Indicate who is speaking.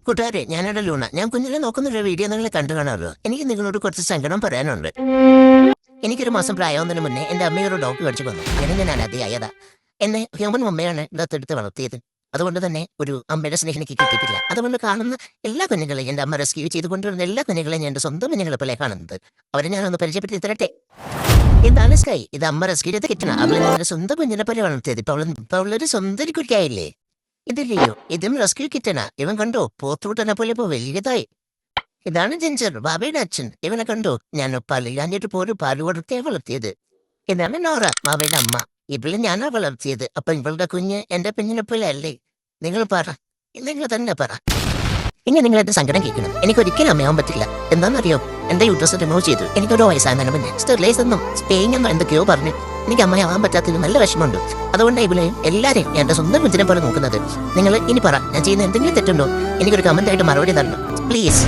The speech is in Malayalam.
Speaker 1: കൂട്ടുകാരെ, ഞാനാണ് ലൂണ. ഞാൻ കുഞ്ഞിനെ നോക്കുന്നൊരു വീഡിയോ നിങ്ങൾ കണ്ടു കാണാമല്ലോ. എനിക്ക് നിങ്ങളോട് കുറച്ച് സങ്കടം പറയാനുണ്ട്. എനിക്കൊരു മാസം പ്രായമാവുന്നതിന് മുന്നേ എന്റെ അമ്മയൊരു ഡോഗ് കടിച്ചു വന്നു. അങ്ങനെ ഞാൻ അനാഥയായതാ. എന്നെ ഹ്യൂമൻ അമ്മയാണ് ദത്തെടുത്ത് വളർത്തിയത്. അതുകൊണ്ട് തന്നെ ഒരു അമ്മയുടെ സ്നേഹം എനിക്ക് കിട്ടിയിട്ടില്ല. അതുകൊണ്ട് കാണുന്ന എല്ലാ കുഞ്ഞുങ്ങളെയും എന്റെ അമ്മ റെസ്ക്യൂ ചെയ്ത് കൊണ്ടുവരുന്ന എല്ലാ കുഞ്ഞുങ്ങളെയും ഞാൻ എന്റെ സ്വന്തം കുഞ്ഞുങ്ങളെ പോലെ കാണുന്നത്. അവരെ ഞാനൊന്ന് പരിചയപ്പെടുത്തി തരട്ടെ. എന്താണ് സ്കൈ? ഇത് അമ്മ റെസ്ക്യൂ ചെയ്ത് കിട്ടണം. അവളെ ഞാൻ സ്വന്തം കുഞ്ഞിനെ പോലെ വളർത്തിയത്. ഇപ്പൊ അവളൊരു സ്വന്തം കുട്ടിയായില്ലേ? ഇതില്ലയോ, ഇതും റെസ്ക്യൂ കിട്ടണ. ഇവൻ കണ്ടോ, പോത്തൂട്ടനെ പോലെ ഇപ്പൊ വലിയതായി. ഇതാണ് ജിഞ്ചർ, ബാബയുടെ അച്ഛൻ. ഇവനെ കണ്ടോ, ഞാൻ പള്ളിയാഞ്ഞിട്ട് പോലും പാല് കൊടുത്തേ വളർത്തിയത്. ഇതാണ് നോറ, ബാബയുടെ അമ്മ. ഇവളെ ഞാനാ വളർത്തിയത്. അപ്പൊ ഇവളുടെ കുഞ്ഞ് എന്റെ കുഞ്ഞിനെ പോലെ അല്ലേ? നിങ്ങൾ പറ, നിങ്ങൾ തന്നെ പറ. ഇനി നിങ്ങൾ എന്റെ സങ്കടം കേൾക്കണം. എനിക്കൊരിക്കലും അമ്മയാവാൻ പറ്റില്ല. എന്താണെന്നറിയോ, എന്റെ യൂട്രസ് റിമൂവ് ചെയ്തു. എനിക്കൊരു വയസ്സാകുന്നതിന് മുന്നേ സ്റ്റെറിലൈസ് എന്നും സ്പെയിൻ എന്നും എന്തൊക്കെയോ പറഞ്ഞു. എനിക്ക് അമ്മയാവാൻ പറ്റാത്തതിന് നല്ല വിഷമമുണ്ട്. അതുകൊണ്ട് ഇവളെയും എല്ലാരെയും എന്റെ സ്വന്തം കുഞ്ഞിനെ പോലെ നോക്കുന്നത്. നിങ്ങൾ ഇനി പറ, ഞാൻ ചെയ്യുന്ന എന്തെങ്കിലും തെറ്റുണ്ടോ? എനിക്കൊരു കമന്റ് ആയിട്ട് മറുപടി തരണം പ്ലീസ്.